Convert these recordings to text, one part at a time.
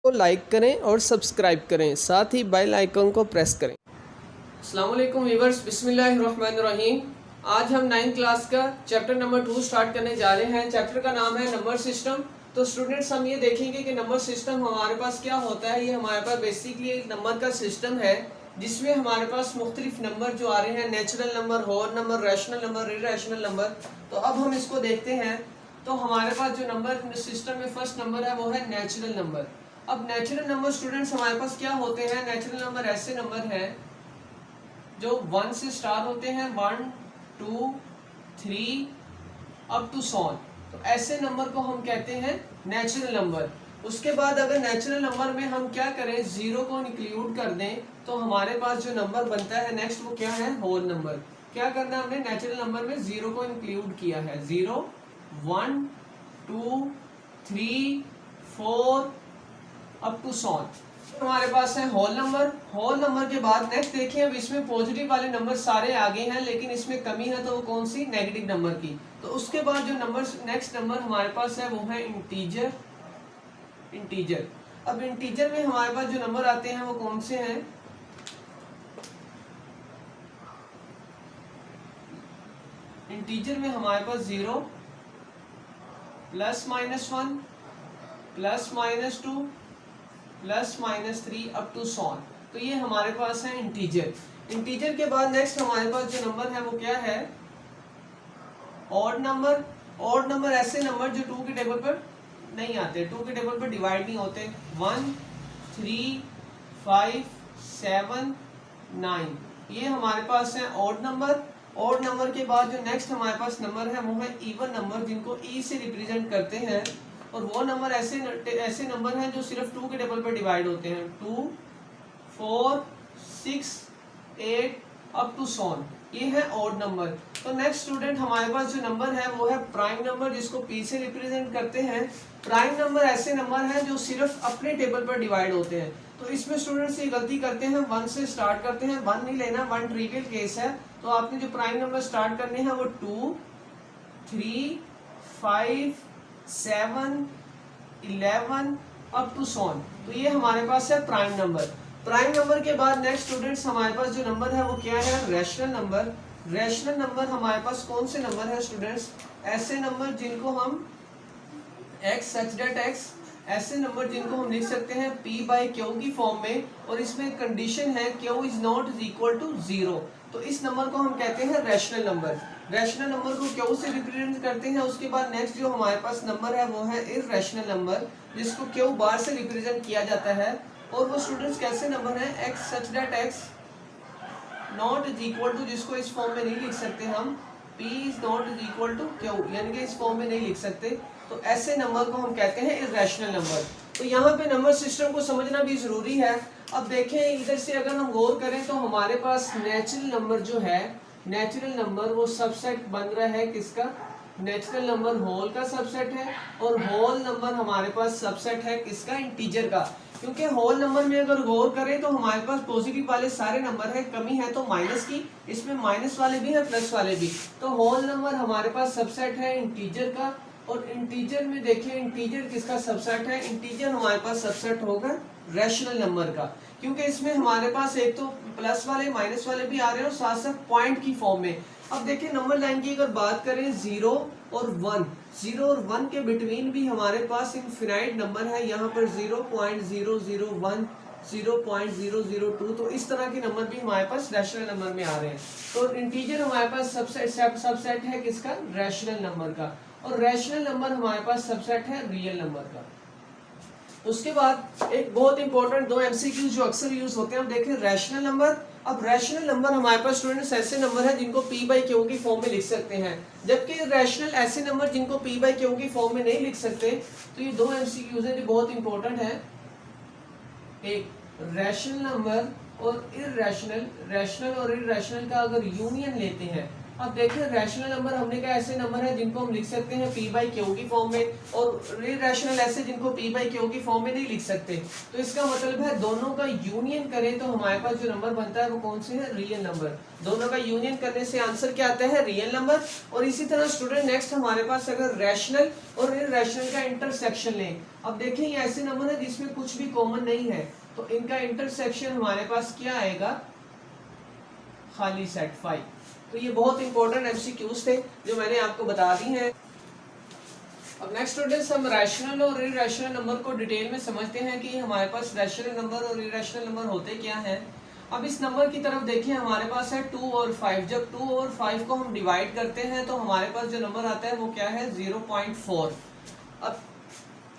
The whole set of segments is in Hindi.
को लाइक करें और सब्सक्राइब करें, साथ ही बेल आइकन को प्रेस करें। अस्सलाम वालेकुम व्यूअर्स, बिस्मिल्लाहिर्रहमानिर्रहीम। आज हम 9th क्लास का चैप्टर नंबर 2 स्टार्ट करने जा रहे हैं। चैप्टर का नाम है नंबर सिस्टम। तो स्टूडेंट्स, हम ये देखेंगे कि नंबर सिस्टम हमारे पास क्या होता है। ये हमारे पास बेसिकली एक नंबर का सिस्टम है जिसमें हमारे पास मुख्तलिफ नंबर जो आ रहे हैं, natural number, whole number, rational number, irrational number. तो अब हम इसको देखते हैं। तो हमारे पास जो नंबर सिस्टम में फर्स्ट नंबर है वो है नेचुरल नंबर। अब नेचुरल नंबर स्टूडेंट्स हमारे पास क्या होते हैं? नेचुरल नंबर ऐसे नंबर हैं जो 1 से स्टार्ट होते हैं, 1 2 3 अप टू सॉन। तो ऐसे नंबर को हम कहते हैं नेचुरल नंबर। उसके बाद अगर नेचुरल नंबर में हम क्या करें, 0 को इंक्लूड कर दें, तो हमारे पास जो नंबर बनता है नेक्स्ट वो क्या है? Whole number. क्या करना है हमने? नेचुरल नंबर में 0 को इंक्लूड किया है। 0 1 2 3 4 अप टू सॉन। हमारे पास है होल नंबर। होल नंबर के बाद नेक्स्ट देखिए, अब इसमें पॉजिटिव वाले नंबर सारे आगे हैं, लेकिन इसमें कमी है, तो वो कौन सी? नेगेटिव नंबर की। तो उसके बाद जो नंबर नेक्स्ट नंबर हमारे पास है वो है इंटीजर। इंटीजर। अब इंटीजर में हमारे पास जो नंबर आते हैं वो कौन से हैं? इंटीजर में हमारे पास 0 +-1 +-2 +-3 अप टू सॉन। तो ये हमारे पास है इंटीजर। इंटीजर के बाद नेक्स्ट हमारे पास जो नंबर है वो क्या है? Odd number. ऑड नंबर ऐसे नंबर जो 2 के टेबल पर नहीं आते, 2 के टेबल पर डिवाइड नहीं होते। 1 3 5 7 9, ये हमारे पास है ऑड नंबर। ऑड नंबर के बाद जो नेक्स्ट हमारे पास नंबर है वो है इवन नंबर, जिनको ई से रिप्रेजेंट करते हैं। और वो नंबर ऐसे नंबर हैं जो सिर्फ 2 के टेबल पर डिवाइड होते हैं। 2 4 6 8 अप टू सॉन, ये है ऑड नंबर। तो नेक्स्ट स्टूडेंट हमारे पास जो नंबर है वो है प्राइम नंबर, जिसको पी से रिप्रेजेंट करते हैं। प्राइम नंबर ऐसे नंबर हैं जो सिर्फ अपने टेबल पर डिवाइड होते हैं। तो इसमें स्टूडेंट्स ये गलती करते हैं, 1 से स्टार्ट करते हैं। 1 नहीं लेना, 1 ट्रिवियल केस है। तो आपने जो प्राइम नंबर स्टार्ट करने हैं वो 2 3 5 7 11 अप टू सॉन। तो ये हमारे पास है प्राइम नंबर। प्राइम नंबर के बाद नेक्स्ट स्टूडेंट्स हमारे पास जो नंबर है वो क्या है? Rational number. रैशनल नंबर हमारे पास कौन से नंबर है स्टूडेंट्स? ऐसे नंबर जिनको हम x such that x, ऐसे नंबर जिनको हम लिख सकते हैं p/q की फॉर्म में, और इसमें कंडीशन है q is not equal to 0। तो इस नंबर को हम कहते हैं रैशनल नंबर। रैशनल नंबर को q से रिप्रेजेंट करते हैं। उसके बाद नेक्स्ट जो हमारे पास नंबर है वो है इर्रेशनल नंबर, जिसको q बार से रिप्रेजेंट किया जाता है। और वो स्टूडेंट्स कैसे नंबर है? x such that x not is equal to, जिसको इस फॉर्म में नहीं लिख सकते हम, p is not is equal to q, यानी कि इस फॉर्म में नहीं लिख सकते। तो ऐसे नंबर को हम कहते हैं इर्रेशनल नंबर। तो यहाँ पे नंबर सिस्टम को समझना भी जरूरी है। अब देखें इधर से अगर हम गौर करें तो हमारे पास नेचुरल नंबर जो है, नेचुरल नंबर वो सबसेट बन रहा है किसका? नेचुरल नंबर होल का सबसेट है, और होल नंबर हमारे पास सबसेट है किसका? इंटीजर का। क्योंकि होल नंबर में अगर गौर करें तो हमारे पास पॉजिटिव वाले सारे नंबर है, कमी है तो माइनस की, इसमें माइनस वाले भी है प्लस वाले भी। तो होल नंबर हमारे पास सबसेट है इंटीजर का। और इंटीजर में देखिए, इंटीजर किसका सबसेट है? इंटीजर हमारे पास सबसेट होगा रैशनल नंबर का, क्योंकि इसमें हमारे पास एक तो प्लस वाले माइनस वाले भी आ रहे हैं और साथ साथ पॉइंट की फॉर्म में। अब देखिए नंबर लाइन की अगर बात करें, 0 और 1, 0 और 1 के बिटवीन भी हमारे पास इनफिनाइट नंबर है। यहाँ पर 0.001 0.002, तो इस तरह के नंबर भी हमारे पास रैशनल नंबर में आ रहे हैं। तो इंटीजर हमारे पास सबसेट है किसका? रैशनल नंबर का। और रैशनल नंबर हमारे पास सबसेट है रियल नंबर का। उसके बाद एक बहुत इंपॉर्टेंट 2 एमसीक्यू जो अक्सर यूज होते हैं, हम देखें रैशनल नंबर। अब रैशनल नंबर हमारे पास स्टूडेंट्स ऐसे नंबर है जिनको p/q की फॉर्म में लिख सकते हैं, जबकि रैशनल ऐसे नंबर जिनको p/q की फॉर्म में नहीं लिख सकते। तो ये 2 एमसीक्यूज हैं जो बहुत इंपॉर्टेंट है। एक रैशनल नंबर और इर्रेशनल। रैशनल और इर्रेशनल का अगर यूनियन लेते हैं, अब देखिए रैशनल नंबर हमने कहा ऐसे नंबर है जिनको हम लिख सकते हैं p बाई क्यू की फॉर्म में, और इरैशनल ऐसे जिनको p बाई क्यू की फॉर्म में नहीं लिख सकते। तो इसका मतलब है दोनों का यूनियन करें तो हमारे पास जो नंबर बनता है वो कौन से है, रियल नंबर। दोनों का यूनियन करने से आंसर क्या आता है, रियल नंबर। और इसी तरह स्टूडेंट नेक्स्ट हमारे पास अगर रैशनल और इरैशनल का इंटरसेक्शन लें, अब देखें ये ऐसे नंबर है जिसमें कुछ भी कॉमन नहीं है, तो इनका इंटरसेक्शन हमारे पास क्या आएगा, खाली सेट 5। तो ये बहुत इंपॉर्टेंट एमसीक्यूज थे जो मैंने आपको बता दी हैं। अब नेक्स्ट स्टूडेंट्स हम रैशनल और इरैशनल नंबर को डिटेल में समझते हैं कि हमारे पास रैशनल नंबर और इरैशनल नंबर होते क्या हैं। अब इस नंबर की तरफ देखिए, हमारे पास है 2 और 5। जब 2 और 5 को हम डिवाइड करते हैं तो हमारे पास जो नंबर आता है वो क्या है, 0.4। अब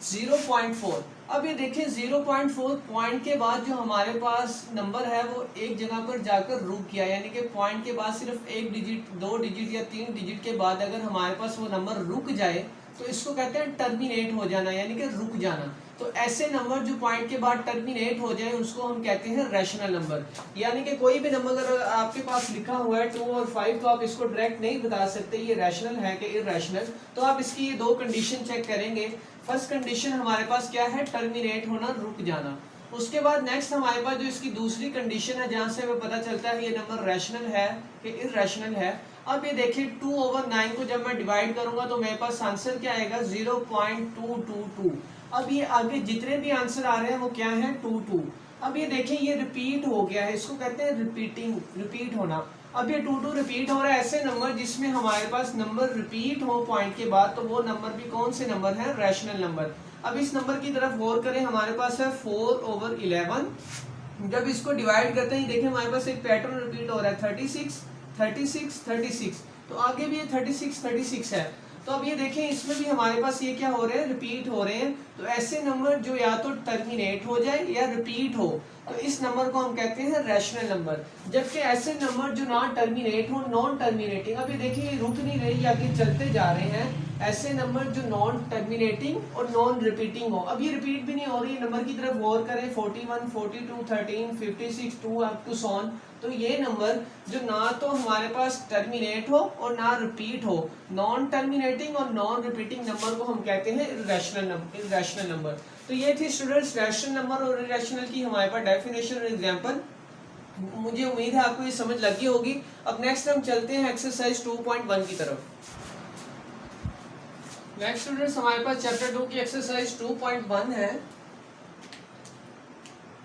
0.4, अब ये देखिए 0.4 पॉइंट के बाद जो हमारे पास नंबर है वो एक जगह पर जाकर रुक गया, यानी कि पॉइंट के बाद सिर्फ एक डिजिट, 2 डिजिट या 3 डिजिट के बाद अगर हमारे पास वो नंबर रुक जाए तो इसको कहते हैं टर्मिनेट हो जाना, यानी कि रुक जाना। तो ऐसे नंबर जो पॉइंट के बाद टर्मिनेट हो जाए उसको हम कहते हैं रैशनल नंबर। यानी कि कोई भी नंबर अगर आपके पास लिखा हुआ है 2 और 5 तो आप इसको डायरेक्ट नहीं बता सकते ये रैशनल है कि इरैशनल। तो आप इसकी ये 2 कंडीशन चेक करेंगे। फर्स्ट कंडीशन हमारे पास क्या है, टर्मिनेट होना, रुक जाना। उसके बाद नेक्स्ट हमारे पास जो इसकी दूसरी कंडीशन है जहां से हमें पता चलता है ये नंबर रैशनल है कि इरैशनल है। अब ये देखिए 2/9 को जब मैं डिवाइड करूंगा तो मेरे पास आंसर क्या आएगा, 0.222। अब ये आगे जितने भी आंसर आ रहे हैं वो क्या है, 22। अब ये देखिए ये रिपीट हो गया है, इसको कहते हैं रिपीटिंग, रिपीट होना। अब ये 22 रिपीट हो रहा है। ऐसे नंबर जिसमें हमारे पास नंबर रिपीट हो पॉइंट के बाद तो वो नंबर भी कौन से नंबर है, रैशनल नंबर। अब इस नंबर की तरफ गौर करें, हमारे पास है 4/11। जब इसको डिवाइड करते हैं देखिए हमारे पास एक पैटर्न रिपीट हो रहा है, 36 36 36। तो आगे भी ये 36 36 है। तो अब ये देखें इसमें भी हमारे पास ये क्या हो रहे हैं, रिपीट हो रहे हैं। तो ऐसे नंबर जो या तो टर्मिनेट हो जाए या रिपीट हो तो इस नंबर को हम कहते हैं रैशनल नंबर। जबकि ऐसे नंबर जो ना टर्मिनेट हो, नॉन टर्मिनेटिंग, अब ये देखिए रुक नहीं रही, आगे चलते जा रहे हैं। ऐसे नंबर जो नॉन टर्मिनेटिंग और नॉन रिपीटिंग हो, अब ये रिपीट भी नहीं हो रही, नंबर की तरफ गौर करें, 41 42 13 56 2 अप टू सॉन। तो ये नंबर जो ना तो हमारे पास टर्मिनेट हो और ना रिपीट हो, नॉन टर्मिनेटिंग और नॉन रिपीटिंग नंबर को हम कहते हैं इरैशनल नंबर। तो ये थी स्टूडेंट्स रैशनल नंबर और इरैशनल की हमारे पास डेफिनेशन और एग्जांपल। मुझे उम्मीद है आपको ये समझ लगी होगी। अब नेक्स्ट हम चलते हैं एक्सरसाइज 2.1 की तरफ। नेक्स्ट स्टूडेंट्स हमारे पास चैप्टर 2 की एक्सरसाइज 2.1 है।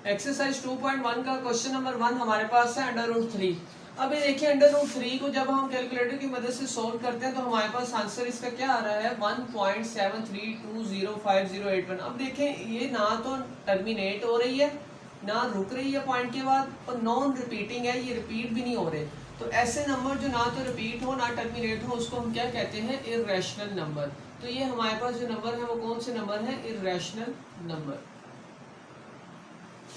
एक्सरसाइज 2.1 का क्वेश्चन नंबर 1 हमारे पास है √3। अब ये देखिए √3 को जब हम कैलकुलेटर की मदद से सॉल्व करते हैं तो हमारे पास आंसर इसका क्या आ रहा है, 1.73205081। अब देखें ये ना तो टर्मिनेट हो रही है ना रुक रही है पॉइंट के बाद, और नॉन रिपीटिंग है, ये रिपीट भी नहीं हो रहे। तो ऐसे नंबर जो ना तो रिपीट हो ना टर्मिनेट हो उसको हम क्या कहते हैं, इरैशनल नंबर। तो ये हमारे पास जो नंबर है वो कौन से नंबर है, इरैशनल नंबर।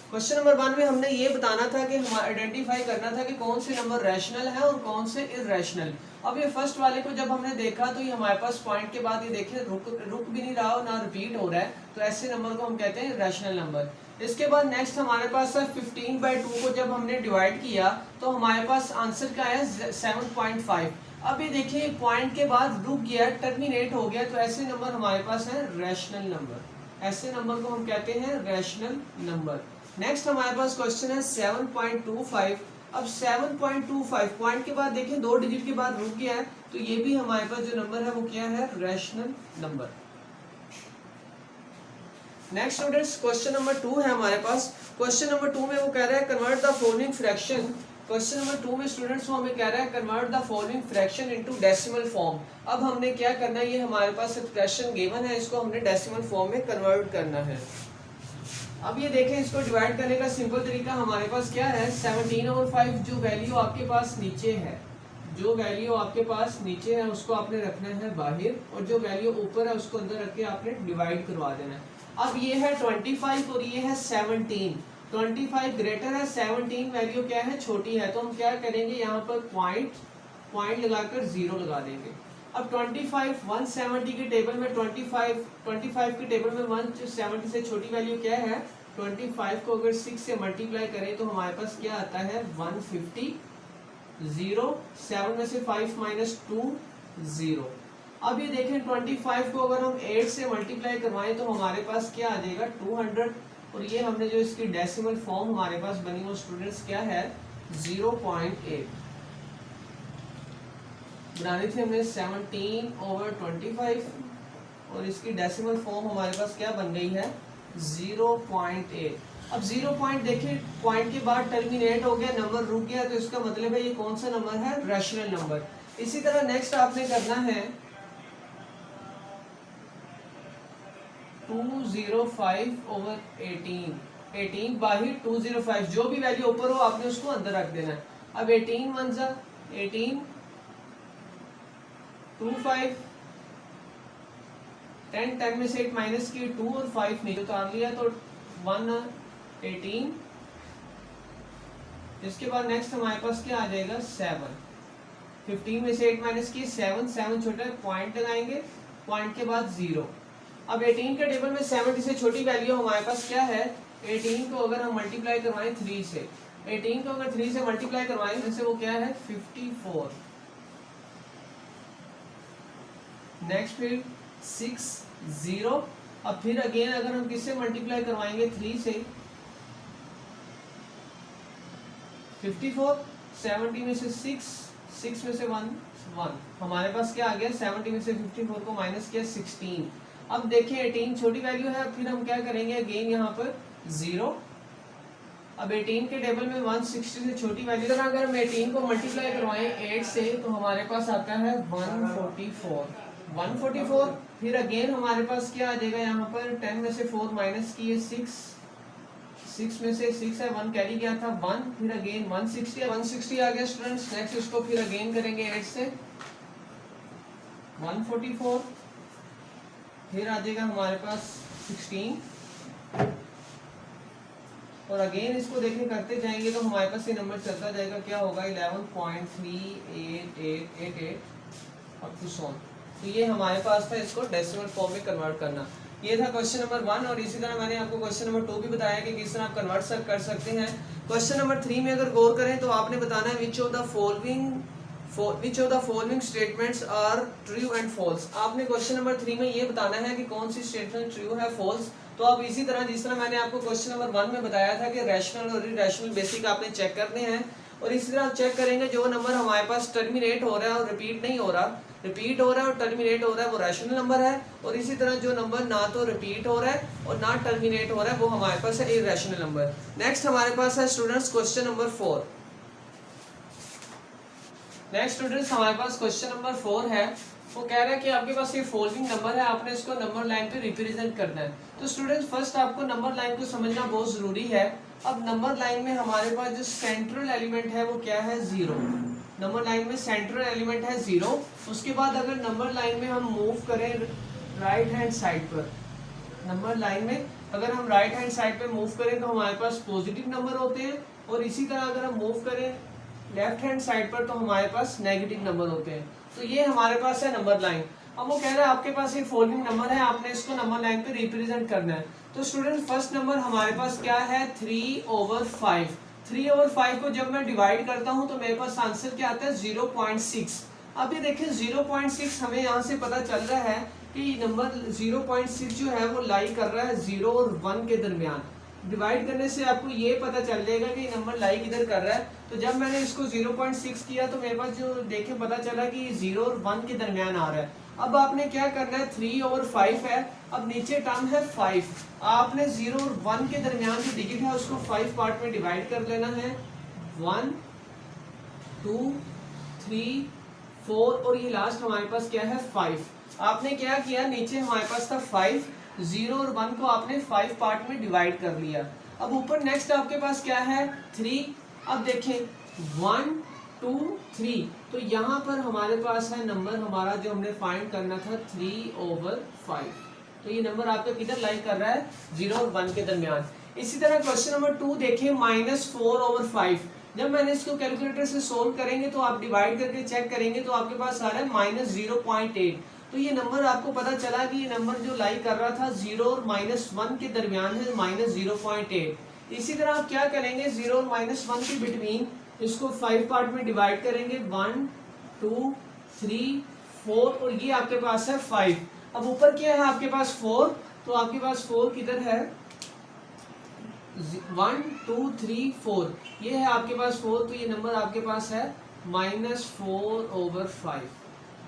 क्वेश्चन नंबर 1 में हमने ये बताना था कि हम आइडेंटिफाई करना था कि कौन से नंबर रैशनल है और कौन से इरैशनल। अब ये फर्स्ट वाले को जब हमने देखा तो ये हमारे पास पॉइंट के बाद ये देखिए रुक भी नहीं रहा और ना रिपीट हो रहा है, तो ऐसे नंबर को हम कहते हैं इरैशनल नंबर। इसके बाद नेक्स्ट हमारे पास है 15/2 को जब हमने डिवाइड किया तो हमारे पास आंसर क्या है, 7.5। अब ये देखिए पॉइंट के बाद रुक गया, टर्मिनेट हो गया, तो ऐसे नंबर हमारे पास है रैशनल नंबर। ऐसे नंबर को हम कहते हैं रैशनल नंबर। नेक्स्ट हमारे पास क्वेश्चन है 7.25। अब 7.25 पॉइंट के बाद देखिए 2 डिजिट के बाद रुक गया है, तो ये भी हमारे पास जो नंबर है वो क्या है, rational number. Next students question number 2 है हमारे पास। क्वेश्चन नंबर 2 में वो कह रहा है convert the following fraction. Question number 2 में स्टूडेंट्स वो हमें कह रहा है convert the following fraction into decimal form. अब हमने क्या करना है, ये हमारे पास एक्सप्रेशन गिवन है, इसको हमने डेसिमल फॉर्म में कन्वर्ट करना है। अब ये देखें इसको डिवाइड करने का सिंपल तरीका हमारे पास क्या है, 17/5 जो वैल्यू आपके पास नीचे है, जो वैल्यू आपके पास नीचे है उसको आपने रखना है बाहर, और जो वैल्यू ऊपर है उसको अंदर रख के आपने डिवाइड करवा देना है। अब ये है 25 और ये है 17। 25 ग्रेटर है, 17 वैल्यू क्या है, छोटी है, तो हम क्या करेंगे यहाँ पर पॉइंट लगाकर 0 लगा देंगे। अब 25 170 के टेबल में 25 के टेबल में 170 से छोटी वैल्यू क्या है, 25 को अगर 6 से मल्टीप्लाई करें तो हमारे पास क्या आता है, 150 0, 7 में से 5 माइनस 2 0। अब ये देखें 25 को अगर हम 8 से मल्टीप्लाई करवाएं तो हमारे पास क्या आ जाएगा 200, और ये हमने जो इसकी डेसिमल फॉर्म हमारे पास बनी वो स्टूडेंट्स क्या है 0.8 बनानी थी हमने 17/25, और इसकी डेसिमल फॉर्म हमारे पास क्या बन गई है 0.8। अब 0 पॉइंट देखिए पॉइंट के बाद टर्मिनेट हो गया, नंबर रुक गया, तो इसका मतलब है ये कौन सा नंबर है रैशनल नंबर। इसी तरह नेक्स्ट आपने करना है 205/18, 18 बाही 205, जो भी वैल्यू ऊपर हो आपने उसको अंदर रख देना है। अब 18 1 जा 18, 25, 10 में से 8 माइनस किए 2 और 5 नहीं उतार लिया तो 118। इसके बाद नेक्स्ट हमारे पास क्या आ जाएगा 7, 15 में से 8 माइनस किए 7, 7 छोटा है पॉइंट लगाएंगे, पॉइंट के बाद 0। अब 18 के टेबल में 70 से छोटी वैल्यू हमारे पास क्या है 18 को अगर हम मल्टीप्लाई करवाएं 3 से, 18 को अगर 3 से मल्टीप्लाई करवाएं जैसे वो क्या है 54। नेक्स्ट फिर 6 0। अब फिर अगेन अगर हम किससे मल्टीप्लाई करवाएंगे 3 से 54, 70 में से 6, 6 में से 1 1, हमारे पास क्या आ गया 70 में से 54 को माइनस किया 16। अब देखिए 18 छोटी वैल्यू है, फिर हम क्या करेंगे अगेन यहाँ पर 0। अब 18 के टेबल में 160 से छोटी वैल्यू, अगर हम 18 को मल्टीप्लाई करवाएं 8 से तो हमारे पास आता है 144। फिर अगेन हमारे पास क्या आ जाएगा यहाँ पर 10 में से 4 माइनस किए 6, 6 में से 6 है 1 कैरी किया था 1, फिर अगेन 160 आ गया स्टूडेंट्स। नेक्स्ट इसको फिर अगेन करेंगे 8 से 144, फिर आ जाएगा हमारे पास 16, और अगेन इसको देखने करते जाएंगे तो हमारे पास ये नंबर चलता जाएगा, क्या होगा 11.3888 अप टू सो। तो ये हमारे पास था इसको डेसिमल फॉर्म में कन्वर्ट करना। ये था क्वेश्चन नंबर 1, और इसी तरह मैंने आपको क्वेश्चन नंबर 2 भी बताया कि किस तरह आप कन्वर्ट कर सकते हैं। क्वेश्चन नंबर 3 में अगर गौर करें तो आपने बताना है which of the following statements are true and false. आपने क्वेश्चन नंबर 3 में ये बताना है कि कौन सी स्टेटमेंट ट्रू है फॉल्स। तो आप इसी तरह जिस तरह मैंने आपको क्वेश्चन नंबर 1 में बताया था कि रैशनल और इरैशनल बेसिक आपने चेक करने हैं, और इसी तरह आप चेक करेंगे जो नंबर हमारे पास टर्मिनेट हो रहा है और रिपीट नहीं हो रहा, रिपीट हो रहा है और टर्मिनेट हो रहा है वो रैशनल नंबर है, और इसी तरह जो नंबर ना तो रिपीट हो रहा है और ना टर्मिनेट हो रहा है वो हमारे पास है इरैशनल नंबर। नेक्स्ट हमारे पास है students question number 4। Next students हमारे पास क्वेश्चन नंबर 4 है, वो कह रहा है कि आपके पास ये फॉलोइंग नंबर है, आपने इसको नंबर लाइन पे रिप्रेजेंट करना है। तो स्टूडेंट्स फर्स्ट आपको नंबर लाइन को समझना बहुत जरूरी है। अब नंबर लाइन में हमारे पास जो सेंट्रल एलिमेंट है वो क्या है 0। नंबर लाइन में सेंट्रल एलिमेंट है 0। उसके बाद अगर नंबर लाइन में हम मूव करें राइट हैंड साइड पर, नंबर लाइन में अगर हम राइट हैंड साइड पे मूव करें तो हमारे पास पॉजिटिव नंबर होते हैं, और इसी तरह अगर हम मूव करें लेफ्ट हैंड साइड पर तो हमारे पास नेगेटिव नंबर होते हैं। तो ये हमारे पास है नंबर लाइन। अब वो कह रहा है आपके पास ये फॉलोइंग नंबर है, आपने इसको नंबर लाइन पे रिप्रेजेंट करना है। तो स्टूडेंट फर्स्ट नंबर हमारे पास क्या है 3/5। 3/5 को जब मैं डिवाइड करता हूं तो मेरे पास आंसर क्या आता है 0.6। अब ये देखें 0.6 हमें यहाँ से पता चल रहा है कि नंबर 0.6 जो है वो लाई कर रहा है 0 और 1 के दरमियान। डिवाइड करने से आपको ये पता चल जाएगा कि नंबर लाई किधर कर रहा है। तो जब मैंने इसको 0.6 किया तो मेरे पास जो देखे पता चला कि 0 और 1 के दरमियान आ रहा है। अब आपने क्या करना है 3/5 है, अब नीचे टर्म है 5, आपने 0 और 1 के दरमियान जो डिजिट है उसको 5 पार्ट में डिवाइड कर लेना है 1 2 3 4, और ये लास्ट हमारे पास क्या है 5। आपने क्या किया नीचे हमारे पास था 5, 0 और 1 को आपने 5 पार्ट में डिवाइड कर लिया। अब ऊपर नेक्स्ट आपके पास क्या है 3। अब देखें 1 2 3, तो यहाँ पर हमारे पास है नंबर हमारा जो हमने फाइंड करना था 3/5। तो ये नंबर आपका किधर लाई कर रहा है 0 और 1 के दरमियान। इसी तरह क्वेश्चन नंबर 2 देखें -4/5। जब मैंने इसको कैलकुलेटर से सोल्व करेंगे तो आप डिवाइड करके चेक करेंगे तो आपके पास आ रहा है -0.8। तो ये नंबर आपको पता चला कि ये नंबर जो लाई कर रहा था 0 और -1 के दरमियान है -0.8। इसी तरह आप क्या करेंगे 0 और -1 के बिटवीन इसको 5 पार्ट में डिवाइड करेंगे, 1 2 3 4 और ये आपके पास है 5। अब ऊपर क्या है आपके पास 4, तो आपके पास 4 किधर है, 1 2 3 4, ये है आपके पास 4, तो ये नंबर आपके पास है -4/5।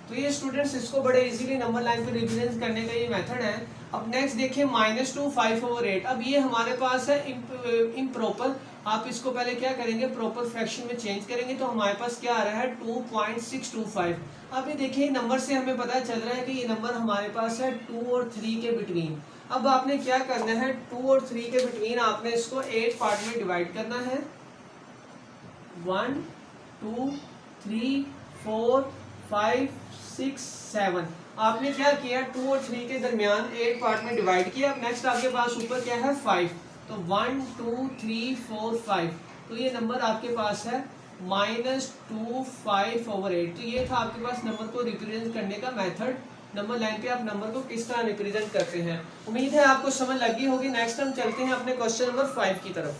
तो ये स्टूडेंट्स इसको बड़े इजीली नंबर लाइन पे रिप्रेजेंट करने का ये मेथड है। अब नेक्स्ट देखिए -2 5/8। अब ये हमारे पास है इम्प्रॉपर, आप इसको पहले क्या करेंगे, प्रॉपर फ्रैक्शन में चेंज करेंगे, तो हमारे पास क्या आ रहा है 2.625। अब ये देखिए नंबर से हमें पता चल रहा है कि ये नंबर हमारे पास है 2 और 3 के बिटवीन। अब आपने क्या करना है, 2 और 3 के बिटवीन आपने इसको 8 पार्ट में डिवाइड करना है, 1 2 3 4 5 6 7। आपने क्या किया, 2 और 3 के दरमियान 8 पार्ट में डिवाइड किया। अब नेक्स्ट आपके पास ऊपर क्या है 5, तो 1 2 3 4 5, तो ये नंबर आपके पास है -2/5/8। तो ये था आपके पास नंबर को रिप्रेजेंट करने का मेथड, नंबर लाइन पे आप नंबर को किस तरह रिप्रेजेंट करते हैं। उम्मीद है आपको समझ लगी होगी। नेक्स्ट हम चलते हैं अपने क्वेश्चन नंबर 5 की तरफ।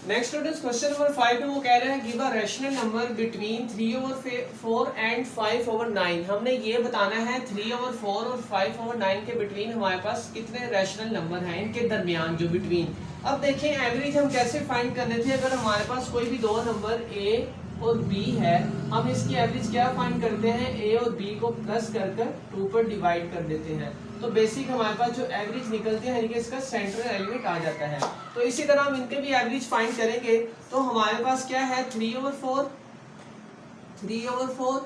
नेक्स्ट स्टूडेंट्स क्वेश्चन नंबर 5 में वो कह रहे हैं give a rational number between 3/4 and 5/9। हमने ये बताना है 3/4 और 5/9 के बिटवीन हमारे पास कितने रैशनल नंबर हैं, इनके दरमियान जो बिटवीन। अब देखें एवरेज हम कैसे फाइंड करने थे, अगर हमारे पास कोई भी दो नंबर a और b है, हम इसकी एवरेज क्या फाइंड करते हैं, a और b को प्लस कर 2 पर डिवाइड कर देते हैं, तो बेसिक हमारे पास जो एवरेज निकलती है यानी कि इसका सेंट्रल एलिमेंट आ जाता है। तो इसी तरह हम इनके भी एवरेज फाइंड करेंगे, तो हमारे पास क्या है 3/4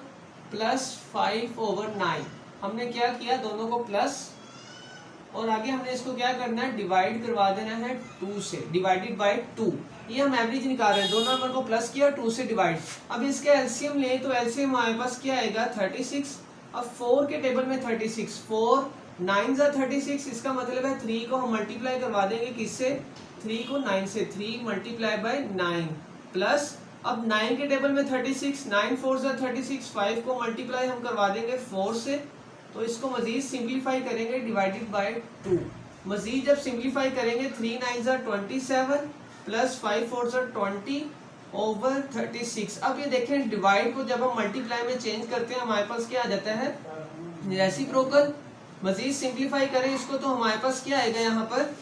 प्लस 5/9। हमने क्या किया, दोनों को प्लस और आगे हमने इसको क्या करना है, डिवाइड करवा देना है 2 से, डिवाइडेड बाय 2। ये हम एवरेज निकाल रहे हैं, दोनों नंबर को प्लस किया 2 से डिवाइड। अब इसके एलसीएम लें तो एलसीएम हमारे पास क्या आएगा 36। अब 4 के टेबल में 36, 4 9 जा 36, इसका मतलब है 3 को हम मल्टीप्लाई करवा देंगे किससे, 3 को 9 से, 3 मल्टीप्लाई बाय 9 प्लस, अब 9 के टेबल में 36, 9 4 जा 36, 5 को मल्टीप्लाई हम करवा देंगे 4 से, तो इसको मजीद सिंप्लीफाई करेंगे डिवाइडेड बाय 2। मजीद जब सिंप्लीफाई करेंगे 3 9 जा 27 प्लस 5 4 जा 20/36। अब ये देखें डिवाइड को जब हम मल्टीप्लाई में चेंज करते हैं हमारे पास क्या आ जाता है, रेसिप्रोकल। मजीद सिंप्लीफाई करें इसको तो हमारे पास क्या आएगा यहाँ पर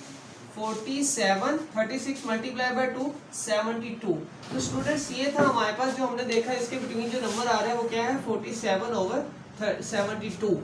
47, 36 मल्टीप्लाई बाय 2 72। तो स्टूडेंट्स ये था हमारे पास जो हमने देखा, इसके बिटवीन जो नंबर आ रहा है वो क्या है 47/72।